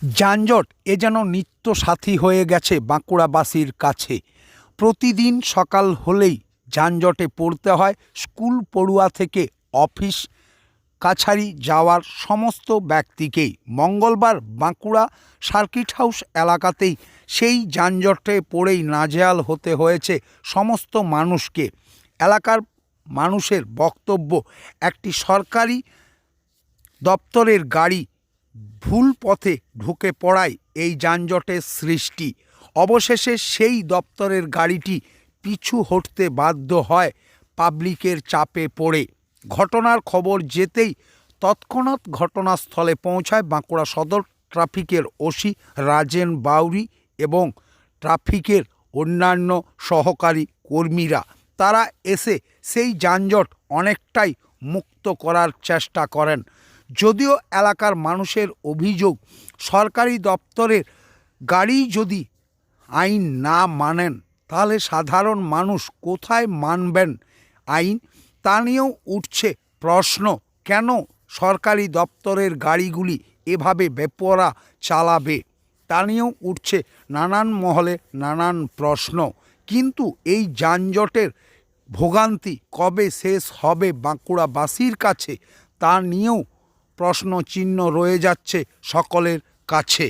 যানজট এ যেন নিত্য সাথী হয়ে গেছে বাঁকুড়াবাসীর কাছে। প্রতিদিন সকাল হলেই যানজটে পড়তে হয় স্কুল পড়ুয়া থেকে অফিস কাছারি যাওয়ার সমস্ত ব্যক্তিকেই। মঙ্গলবার বাঁকুড়া সার্কিট হাউস এলাকাতেই সেই যানজটে পড়েই নাজেহাল হতে হয়েছে সমস্ত মানুষকে। এলাকার মানুষের বক্তব্য, একটি সরকারি দপ্তরের গাড়ি ভুল পথে ঢুকে পড়ায় এই যানজটের সৃষ্টি। অবশেষে সেই দপ্তরের গাড়িটি পিছু হটতে বাধ্য হয় পাবলিকের চাপে পড়ে। ঘটনার খবর যেতেই তৎক্ষণাৎ ঘটনাস্থলে পৌঁছায় বাঁকুড়া সদর ট্রাফিকের ওসি রাজেন বাউরি এবং ট্রাফিকের অন্যান্য সহকারী কর্মীরা। তারা এসে সেই যানজট অনেকটাই মুক্ত করার চেষ্টা করেন। যদিও এলাকার মানুষের অভিযোগ, সরকারি দপ্তরের গাড়ি যদি আইন না মানেন তাহলে সাধারণ মানুষ কোথায় মানবেন আইন? তা নিয়েও উঠছে প্রশ্ন, কেন সরকারি দপ্তরের গাড়িগুলি এভাবে বেপরোয়া চালাবে? তা নিয়েও উঠছে নানান মহলে নানান প্রশ্ন। কিন্তু এই যানজটের ভোগান্তি কবে শেষ হবে বাঁকুড়াবাসীর কাছে, তা নিয়েও প্রশ্নচিহ্ন রয়ে যাচ্ছে সকলের কাছে।